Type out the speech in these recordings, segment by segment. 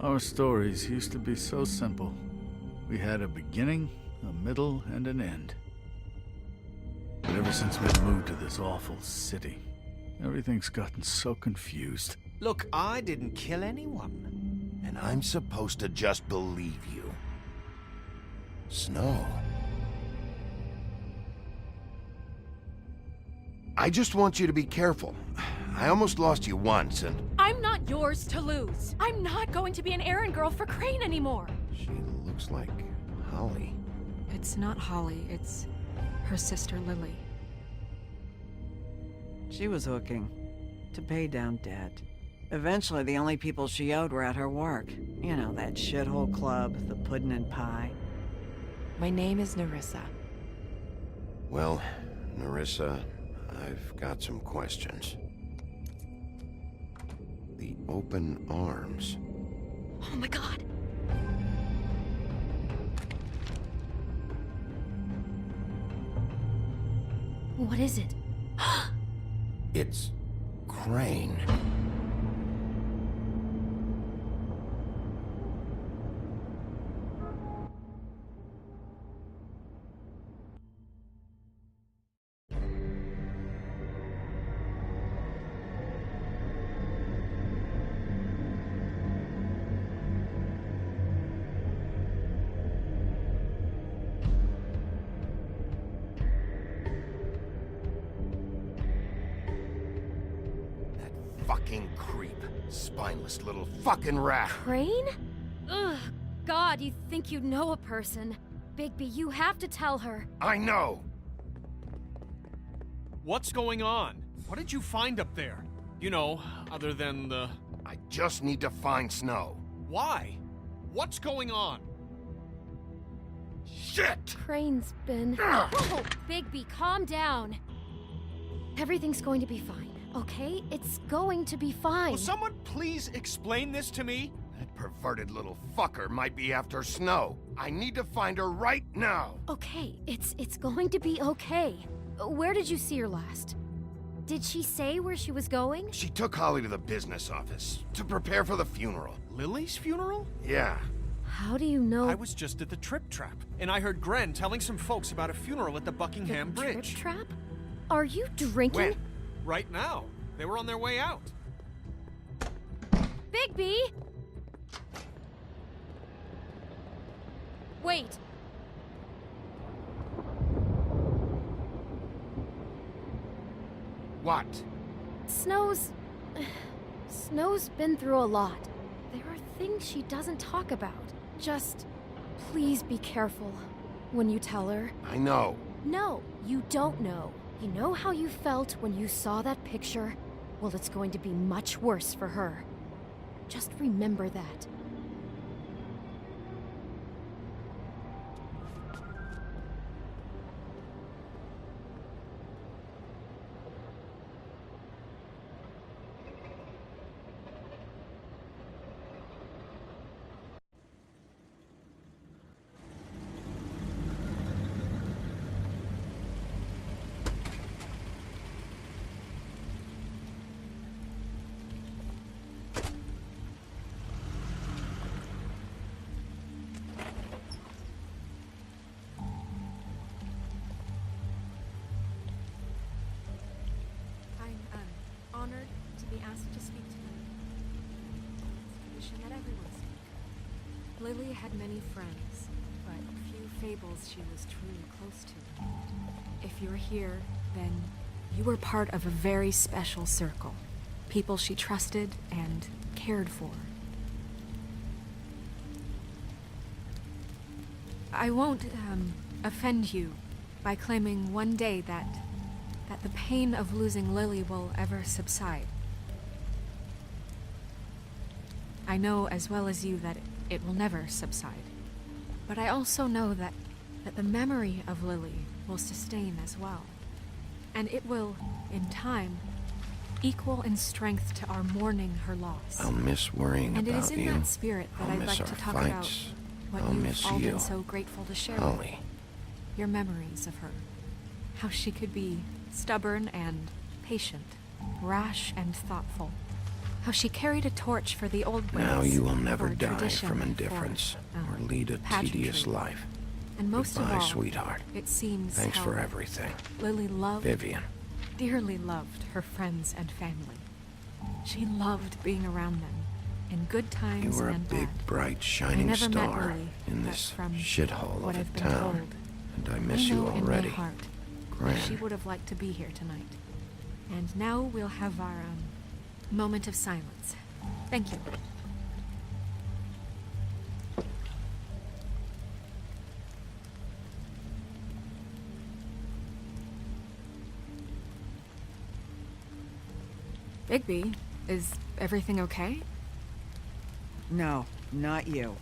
Our stories used to be so simple. We had a beginning, a middle, and an end. But ever since we moved to this awful city, everything's gotten so confused. Look, I didn't kill anyone. And I'm supposed to just believe you. Snow. I just want you to be careful. I almost lost you once, and... I'm not yours to lose. I'm not going to be an errand girl for Crane anymore. She looks like Holly. It's not Holly, it's her sister Lily. She was hooking to pay down debt. Eventually, the only people she owed were at her work. You know, that shithole club, the Puddin' and Pie. My name is Nerissa. Well, Nerissa, I've got some questions. The open arms. Oh my god. What is it? It's Crane. Fucking creep. Spineless little fucking rat. Crane? Ugh, God, you think you know a person. Bigby, you have to tell her. I know! What's going on? What did you find up there? You know, other than the... I just need to find Snow. Why? What's going on? Shit! Crane's been... Whoa! Bigby, calm down. Everything's going to be fine, okay? It's going to be fine. Will someone please explain this to me? That perverted little fucker might be after Snow. I need to find her right now. Okay, it's going to be okay. Where did you see her last? Did she say where she was going? She took Holly to the business office to prepare for the funeral. Lily's funeral? Yeah. How do you know? I was just at the Trip Trap, and I heard Gren telling some folks about a funeral at the Buckingham the Bridge. Trip Trap? Are you drinking? When? Right now. They were on their way out. Bigby! Wait. What? Snow's been through a lot. There are things she doesn't talk about. Just please be careful when you tell her. I know. No, you don't know. You know how you felt when you saw that picture? Well, it's going to be much worse for her. Just remember that. I'm honored to be asked to speak to you. It's a tradition that everyone speaks. Lily had many friends, but few fables she was truly close to. If you're here, then you were part of a very special circle. People she trusted and cared for. I won't, offend you by claiming one day that the pain of losing Lily will ever subside. I know as well as you that it will never subside. But I also know that the memory of Lily will sustain as well. And it will, in time, equal in strength to our mourning her loss. I'll miss worrying And it about is in you. that spirit that I'll I'd miss like our to talk fights. about what I'll you've miss all you. been so grateful to share. Holly. Your memories of her. How she could be stubborn and patient, rash and thoughtful. How she carried a torch for the old ways. Now you will never for die tradition, from for, indifference um, or lead a pageantry. tedious life. And most Goodbye, of all, sweetheart. it seems Thanks how for everything. Lily loved, Vivian. dearly loved her friends and family. She loved being around them, in good You times were a and big, bad. bright, I shining never met star Lily, in but this from shithole what of a I've been town. told, And I I miss you know already. in my heart Gran. she would have liked to be here tonight. And now we'll have our moment of silence. Thank you. Bigby, is everything okay? No, not you.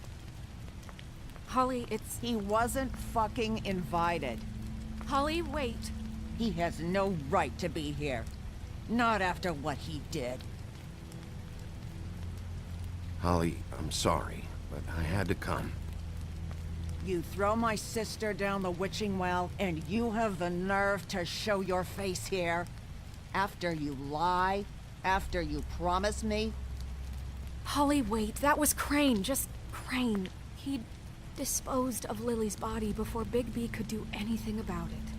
Holly, it's... He wasn't fucking invited. Holly, wait. He has no right to be here. Not after what he did. Holly, I'm sorry, but I had to come. You throw my sister down the witching well, and you have the nerve to show your face here? After you lie? After you promise me? Holly, wait. That was Crane. Just Crane. He'd disposed of Lily's body before Bigby could do anything about it.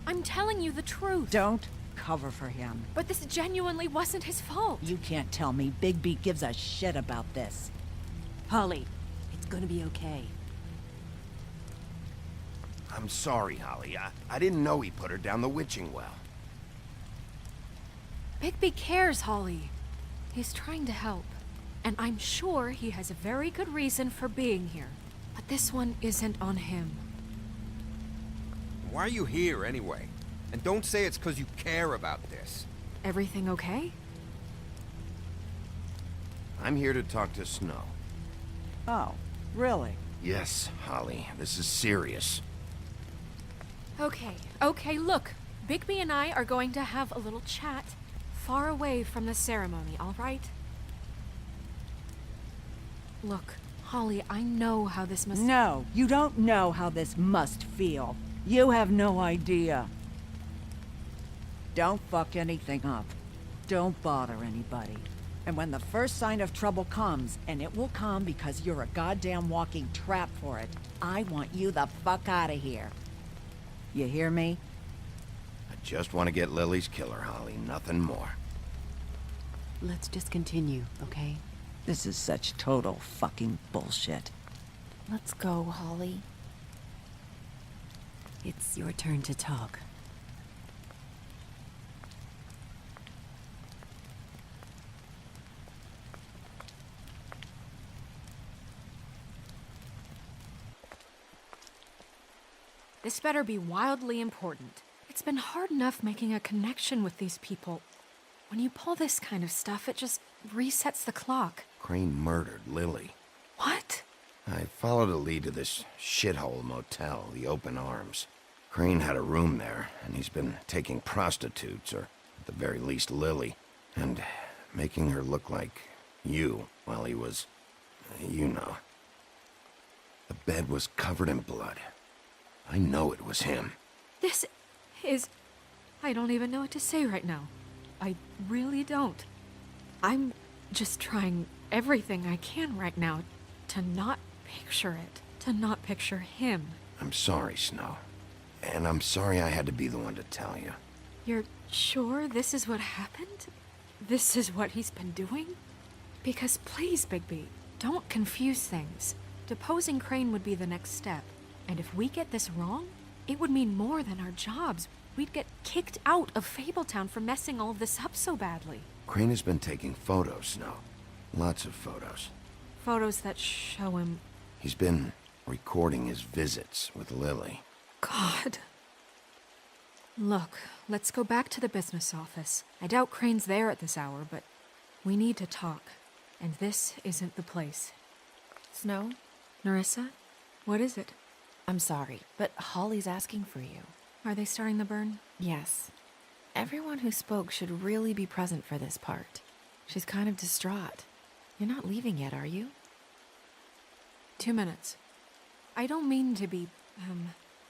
I'm telling you the truth. Don't cover for him. But this genuinely wasn't his fault. You can't tell me Bigby gives a shit about this. Holly, it's gonna be okay. I'm sorry, Holly. I didn't know he put her down the witching well. Bigby cares, Holly. He's trying to help. And I'm sure he has a very good reason for being here. But this one isn't on him. Why are you here, anyway? And don't say it's because you care about this. Everything okay? I'm here to talk to Snow. Oh, really? Yes, Holly, this is serious. Okay, look. Bigby and I are going to have a little chat far away from the ceremony, all right? Look, Holly, I know how this must... No, you don't know how this must feel. You have no idea. Don't fuck anything up. Don't bother anybody. And when the first sign of trouble comes, and it will come because you're a goddamn walking trap for it, I want you the fuck out of here. You hear me? I just want to get Lily's killer, Holly, nothing more. Let's just continue, okay? This is such total fucking bullshit. Let's go, Holly. It's your turn to talk. This better be wildly important. It's been hard enough making a connection with these people. When you pull this kind of stuff, it just resets the clock. Crane murdered Lily. What? I followed a lead to this shithole motel, the Open Arms. Crane had a room there, and he's been taking prostitutes, or at the very least Lily, and making her look like you while he was, you know. The bed was covered in blood. I know it was him. This is... I don't even know what to say right now. I really don't. I'm just trying everything I can right now to not picture it. To not picture him. I'm sorry, Snow. And I'm sorry I had to be the one to tell you. You're sure this is what happened? This is what he's been doing? Because please, Bigby, don't confuse things. Deposing Crane would be the next step. And if we get this wrong, it would mean more than our jobs. We'd get kicked out of Fabletown for messing all of this up so badly. Crane has been taking photos, Snow. Lots of photos. Photos that show him... He's been recording his visits with Lily. God. Look, let's go back to the business office. I doubt Crane's there at this hour, but we need to talk. And this isn't the place. Snow, Nerissa? What is it? I'm sorry, but Holly's asking for you. Are they starting the burn? Yes. Everyone who spoke should really be present for this part. She's kind of distraught. You're not leaving yet, are you? 2 minutes. I don't mean to be,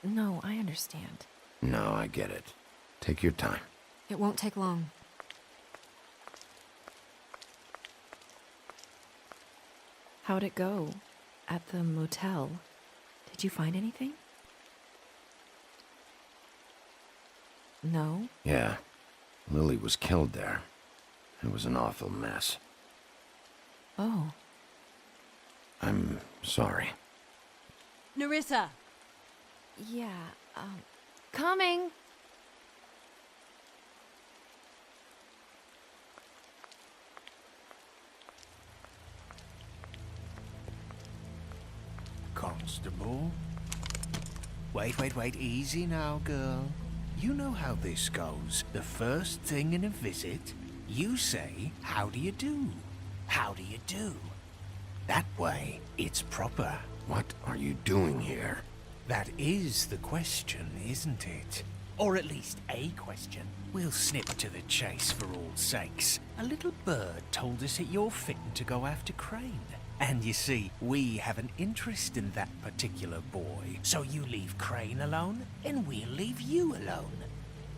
No, I understand. No, I get it. Take your time. It won't take long. How'd it go? At the motel? Did you find anything? No? Yeah. Lily was killed there. It was an awful mess. Oh. I'm sorry. Nerissa! Yeah, coming! Constable? Wait, easy now, girl. You know how this goes. The first thing in a visit, you say, how do you do? How do you do? That way, it's proper. What are you doing here? That is the question, isn't it? Or at least a question. We'll snip to the chase for all sakes. A little bird told us that you're fitting to go after Crane. And you see, we have an interest in that particular boy. So you leave Crane alone, and we'll leave you alone.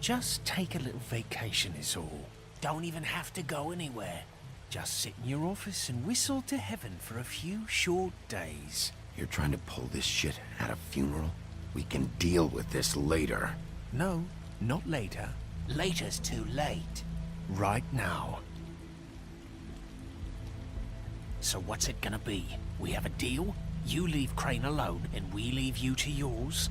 Just take a little vacation is all. Don't even have to go anywhere. Just sit in your office and whistle to heaven for a few short days. You're trying to pull this shit at a funeral? We can deal with this later. No, not later. Later's too late. Right now. So what's it gonna be? We have a deal? You leave Crane alone, and we leave you to yours?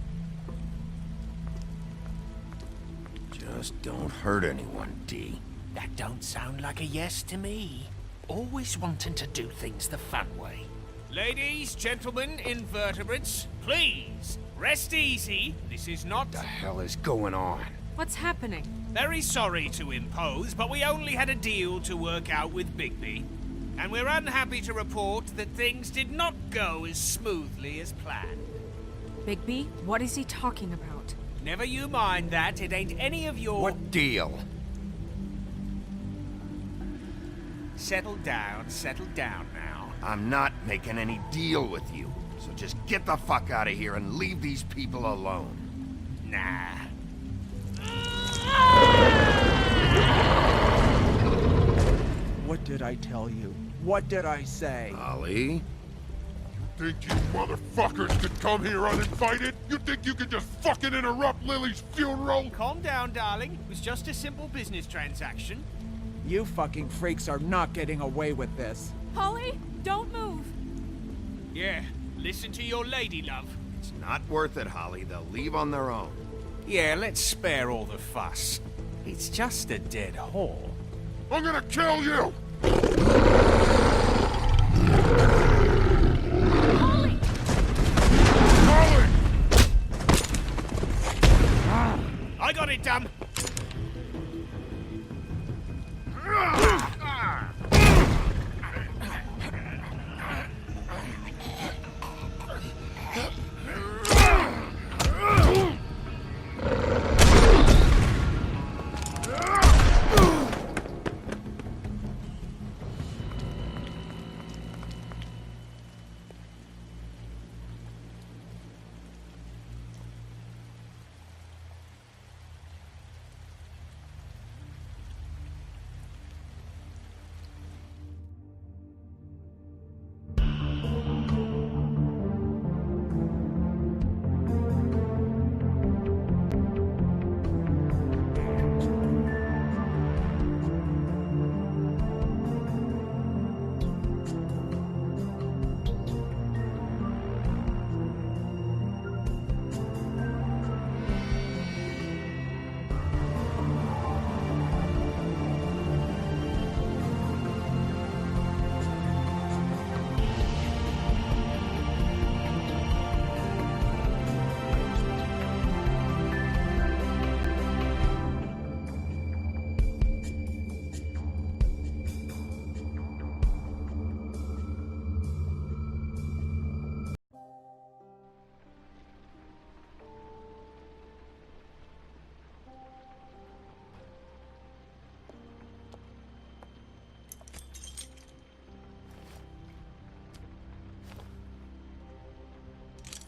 Just don't hurt anyone, D. That don't sound like a yes to me. Always wanting to do things the fun way. Ladies, gentlemen, invertebrates, please, rest easy. This is not... What the hell is going on? What's happening? Very sorry to impose, but we only had a deal to work out with Bigby. And we're unhappy to report that things did not go as smoothly as planned. Bigby, what is he talking about? Never you mind that, it ain't any of your... What deal? Settle down now. I'm not making any deal with you. So just get the fuck out of here and leave these people alone. Nah. What did I tell you? What did I say? Ollie? Think you motherfuckers could come here uninvited? You think you could just fucking interrupt Lily's funeral? Calm down, darling. It was just a simple business transaction. You fucking freaks are not getting away with this. Holly, don't move! Yeah, listen to your lady, love. It's not worth it, Holly. They'll leave on their own. Yeah, let's spare all the fuss. It's just a dead whore. I'm gonna kill you! Holly! Holly! I got it, dumb.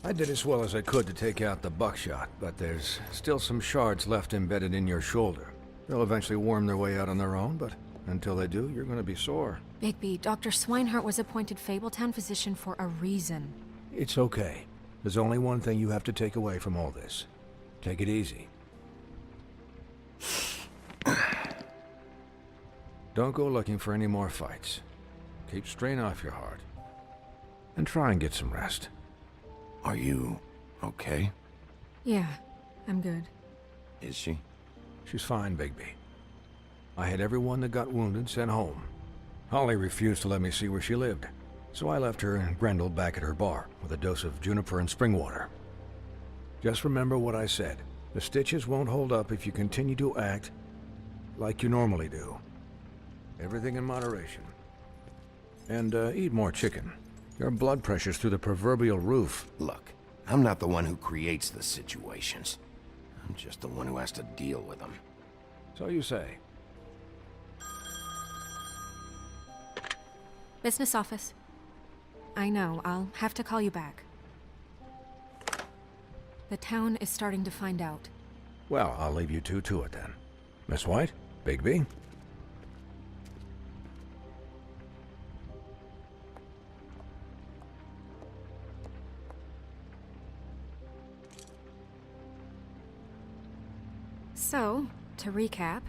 I did as well as I could to take out the buckshot, but there's still some shards left embedded in your shoulder. They'll eventually worm their way out on their own, but Until they do, you're gonna be sore. Bigby, Dr. Swinehart was appointed Fabletown physician for a reason. It's okay. There's only one thing you have to take away from all this. Take it easy. Don't go looking for any more fights. Keep strain off your heart. And try and get some rest. Are you okay? Yeah, I'm good. Is she? She's fine, Bigby. I had everyone that got wounded sent home. Holly refused to let me see where she lived, so I left her and Grendel back at her bar with a dose of juniper and spring water. Just remember what I said. The stitches won't hold up if you continue to act like you normally do. Everything in moderation. And eat more chicken. Your blood pressure's through the proverbial roof. Look, I'm not the one who creates the situations. I'm just the one who has to deal with them. So you say. Business office. I know, I'll have to call you back. The town is starting to find out. Well, I'll leave you two to it then. Miss White? Bigby? So, to recap...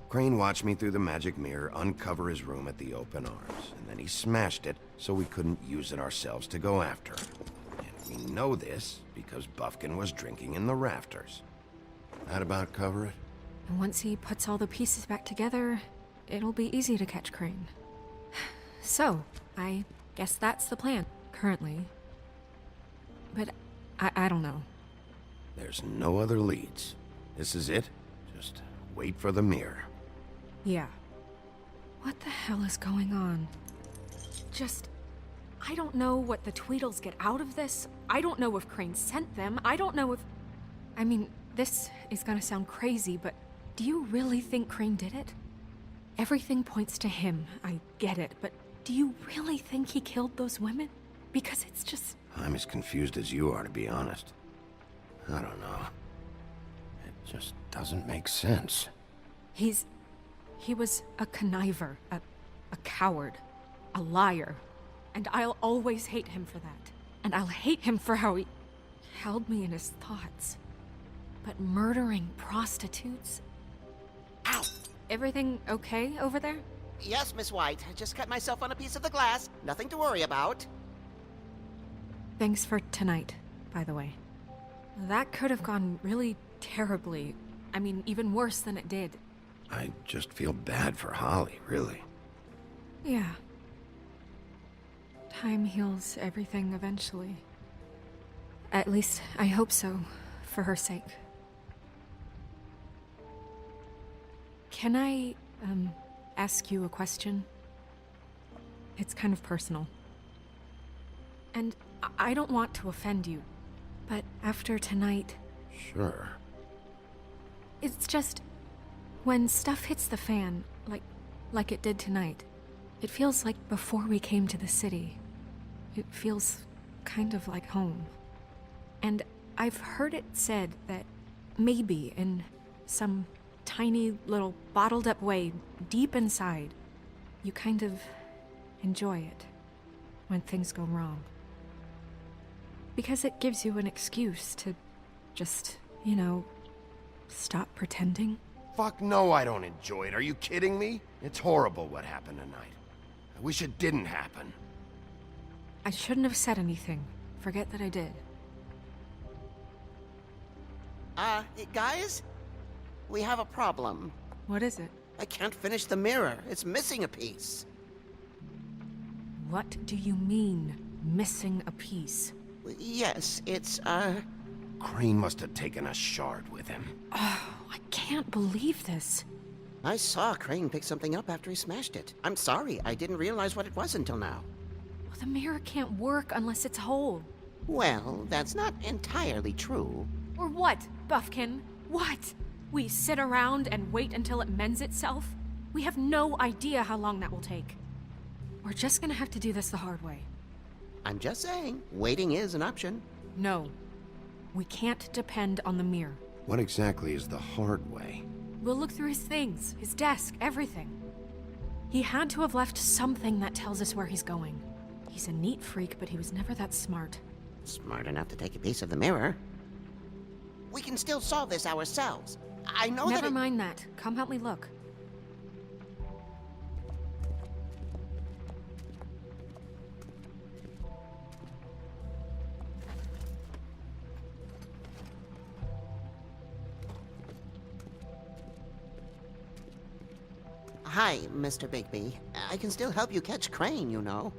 Crane watched me through the magic mirror uncover his room at the open arms, and then he smashed it so we couldn't use it ourselves to go after him. And we know this because Buffkin was drinking in the rafters. That about cover it? And once he puts all the pieces back together, it'll be easy to catch Crane. So, I guess that's the plan, currently. But I don't know. There's no other leads. This is it. Just wait for the mirror. Yeah. What the hell is going on? I don't know what the Tweedles get out of this. I don't know if Crane sent them. I don't know if... I mean, this is gonna sound crazy, but do you really think Crane did it? Everything points to him, I get it, but do you really think he killed those women? Because it's just... I'm as confused as you are, to be honest. I don't know. It just doesn't make sense. He was a conniver, a coward, a liar. And I'll always hate him for that. And I'll hate him for how he held me in his thoughts. But murdering prostitutes? Ow! Everything okay over there? Yes, Miss White. I just cut myself on a piece of the glass. Nothing to worry about. Thanks for tonight, by the way. That could have gone really terribly. I mean, even worse than it did. I just feel bad for Holly, really. Yeah. Time heals everything eventually. At least, I hope so, for her sake. Can I, ask you a question? It's kind of personal. And I don't want to offend you, but after tonight... Sure. It's just... when stuff hits the fan, like it did tonight, it feels like before we came to the city. It feels kind of like home. And I've heard it said that maybe in some tiny little bottled up way deep inside, you kind of enjoy it when things go wrong. Because it gives you an excuse to just, you know, stop pretending. Fuck no, I don't enjoy it. Are you kidding me? It's horrible what happened tonight. I wish it didn't happen. I shouldn't have said anything. Forget that I did. Guys? We have a problem. What is it? I can't finish the mirror. It's missing a piece. What do you mean, missing a piece? Yes, it's, Crane must have taken a shard with him. Oh, I can't believe this. I saw Crane pick something up after he smashed it. I'm sorry, I didn't realize what it was until now. Well, the mirror can't work unless it's whole. Well, that's not entirely true. Or what, Buffkin? What? We sit around and wait until it mends itself? We have no idea how long that will take. We're just gonna have to do this the hard way. I'm just saying, waiting is an option. No. We can't depend on the mirror. What exactly is the hard way? We'll look through his things, his desk, everything. He had to have left something that tells us where he's going. He's a neat freak, but he was never that smart. Smart enough to take a piece of the mirror. We can still solve this ourselves. I know that Never mind that. Come help me look. Hi, Mr. Bigby. I can still help you catch Crane, you know.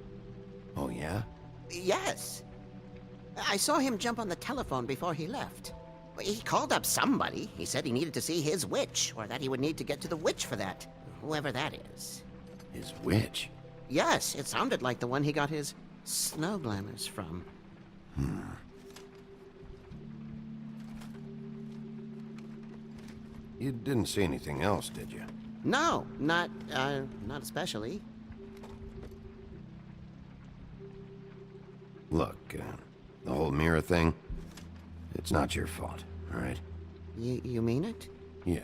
Oh, yeah? Yes. I saw him jump on the telephone before he left. He called up somebody. He said he needed to see his witch, or that he would need to get to the witch for that. Whoever that is. His witch? Yes, it sounded like the one he got his snow glamours from. You didn't see anything else, did you? No, not especially. Look, the whole mirror thing, it's not your fault, all right? You mean it? Yeah.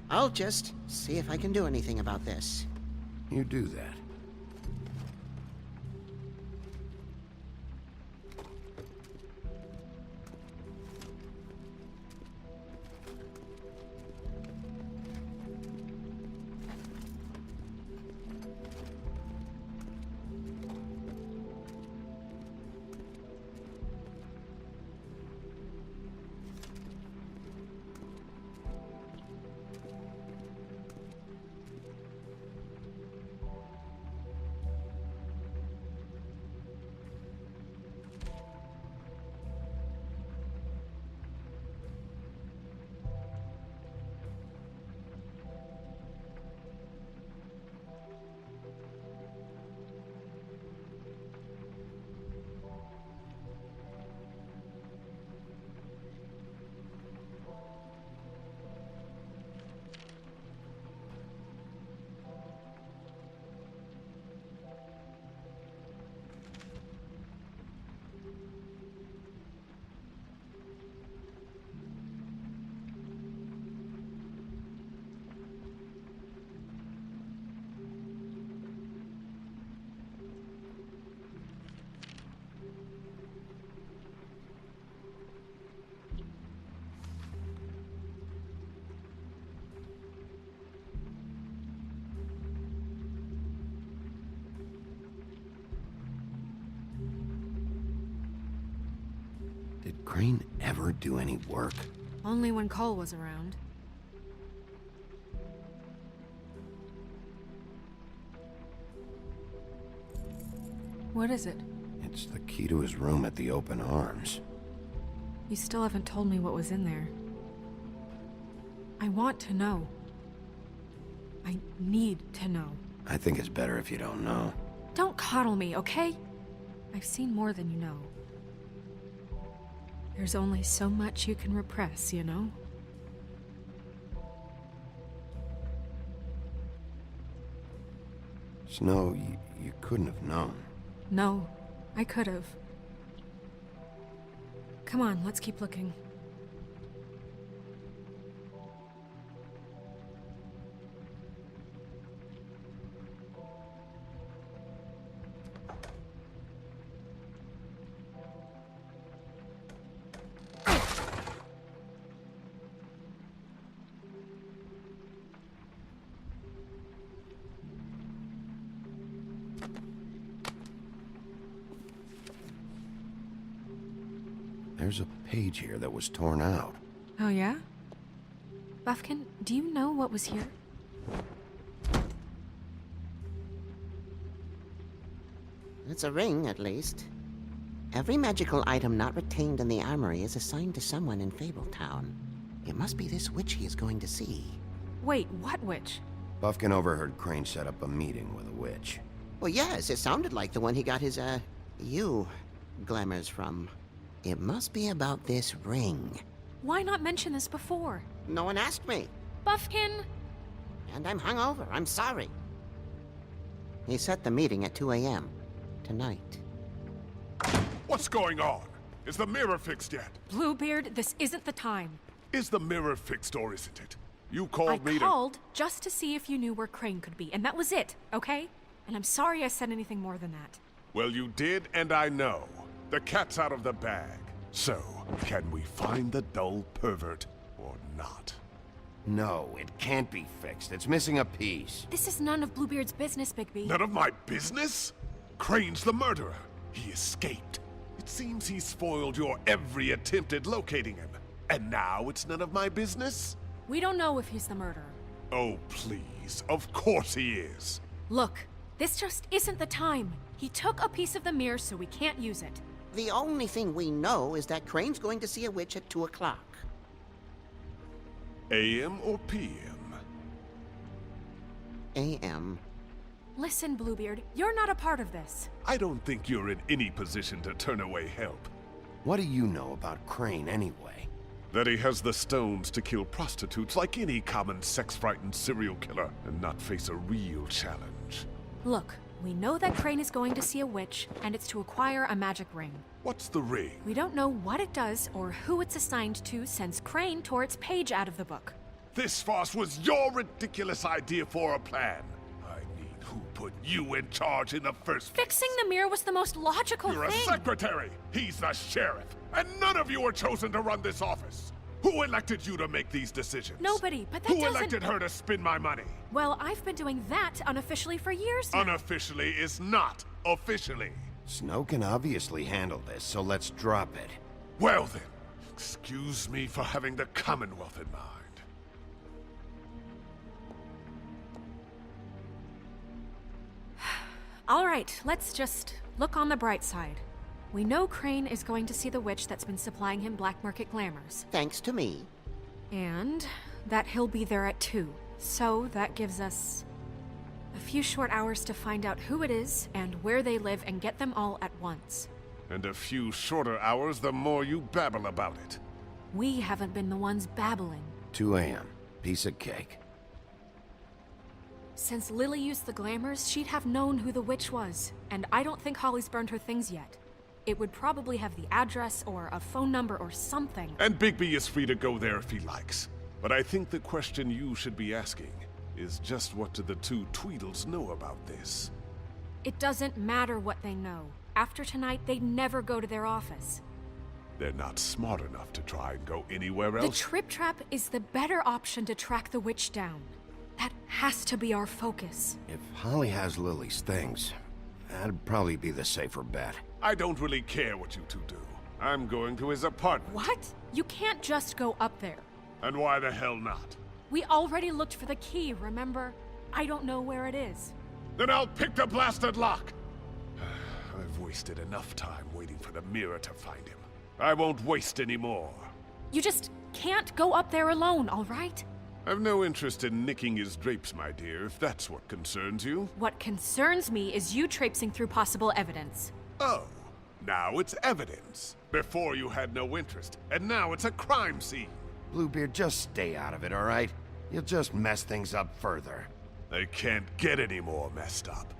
I'll just see if I can do anything about this. You do that. Did Crane ever do any work? Only when Cole was around. What is it? It's the key to his room at the Open Arms. You still haven't told me what was in there. I want to know. I need to know. I think it's better if you don't know. Don't coddle me, okay? I've seen more than you know. There's only so much you can repress, you know? Snow, you couldn't have known. No, I could have. Come on, let's keep looking. There's a page here that was torn out. Oh, yeah? Buffkin, do you know what was here? It's a ring, at least. Every magical item not retained in the armory is assigned to someone in Fabletown. It must be this witch he is going to see. Wait, what witch? Buffkin overheard Crane set up a meeting with a witch. Well, yes, it sounded like the one he got his, glamours from. It must be about this ring. Why not mention this before? No one asked me. Buffkin! And I'm hungover. I'm sorry. He set the meeting at 2 a.m. tonight. What's going on? Is the mirror fixed yet? Bluebeard, this isn't the time. Is the mirror fixed or isn't it? You called I me called just to see if you knew where Crane could be, and that was it, okay? And I'm sorry I said anything more than that. Well, you did, and I know. The cat's out of the bag. So, can we find the dull pervert or not? No, it can't be fixed. It's missing a piece. This is none of Bluebeard's business, Bigby. None of my business? Crane's the murderer. He escaped. It seems he spoiled your every attempt at locating him. And now it's none of my business? We don't know if he's the murderer. Oh, please. Of course he is. Look, this just isn't the time. He took a piece of the mirror, so we can't use it. The only thing we know is that Crane's going to see a witch at 2 o'clock. AM or PM? AM. Listen, Bluebeard, you're not a part of this. I don't think you're in any position to turn away help. What do you know about Crane anyway? That he has the stones to kill prostitutes like any common sex-frightened serial killer and not face a real challenge. Look, we know that Crane is going to see a witch, and it's to acquire a magic ring. What's the ring? We don't know what it does or who it's assigned to since Crane tore its page out of the book. This farce was your ridiculous idea for a plan. I mean, who put you in charge in the first place? Fixing the mirror was the most logical You're thing. a secretary! He's the sheriff! And none of you were chosen to run this office! Who elected you to make these decisions? Nobody, but that Who doesn't... elected her to spend my money? Well, I've been doing that unofficially for years now. Unofficially is not officially. Snow can obviously handle this, so let's drop it. Well then, excuse me for having the Commonwealth in mind. All right, let's just look on the bright side. We know Crane is going to see the witch that's been supplying him black market glamours. Thanks to me. And that he'll be there at 2. So that gives us a few short hours to find out who it is and where they live and get them all at once. And a few shorter hours the more you babble about it. We haven't been the ones babbling. 2 a.m. Piece of cake. Since Lily used the glamours, she'd have known who the witch was. And I don't think Holly's burned her things yet. It would probably have the address or a phone number or something. And Bigby is free to go there if he likes. But I think the question you should be asking is just what do the 2 Tweedles know about this? It doesn't matter what they know. After tonight, they'd never go to their office. They're not smart enough to try and go anywhere else. The Trip Trap is the better option to track the witch down. That has to be our focus. If Holly has Lily's things, that'd probably be the safer bet. I don't really care what you 2 do. I'm going to his apartment. What? You can't just go up there. And why the hell not? We already looked for the key, remember? I don't know where it is. Then I'll pick the blasted lock! I've wasted enough time waiting for the mirror to find him. I won't waste any more. You just can't go up there alone, all right? I've no interest in nicking his drapes, my dear, if that's what concerns you. What concerns me is you traipsing through possible evidence. Oh, now it's evidence. Before you had no interest, and now it's a crime scene. Bluebeard, just stay out of it, all right? You'll just mess things up further. They can't get any more messed up.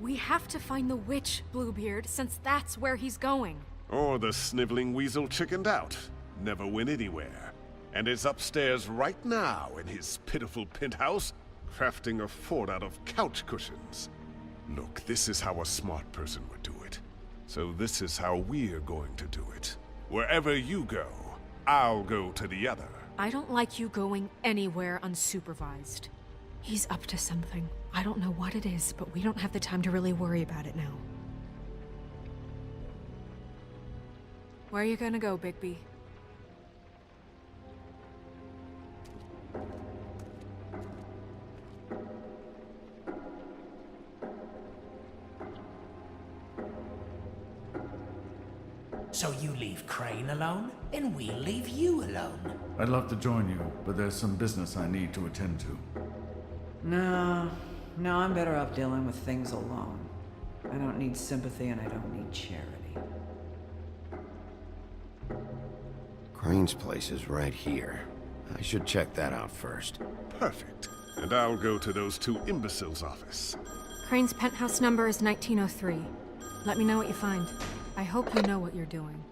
We have to find the witch, Bluebeard, since that's where he's going. Or the sniveling weasel chickened out. Never went anywhere. And is upstairs right now in his pitiful penthouse, crafting a fort out of couch cushions. Look, this is how a smart person would do it. So this is how we're going to do it. Wherever you go, I'll go to the other. I don't like you going anywhere unsupervised. He's up to something. I don't know what it is, but we don't have the time to really worry about it now. Where are you gonna go, Bigby? So you leave Crane alone, and we'll leave you alone. I'd love to join you, but there's some business I need to attend to. No, I'm better off dealing with things alone. I don't need sympathy and I don't need charity. Crane's place is right here. I should check that out first. Perfect. And I'll go to those 2 imbeciles' office. Crane's penthouse number is 1903. Let me know what you find. I hope you know what you're doing.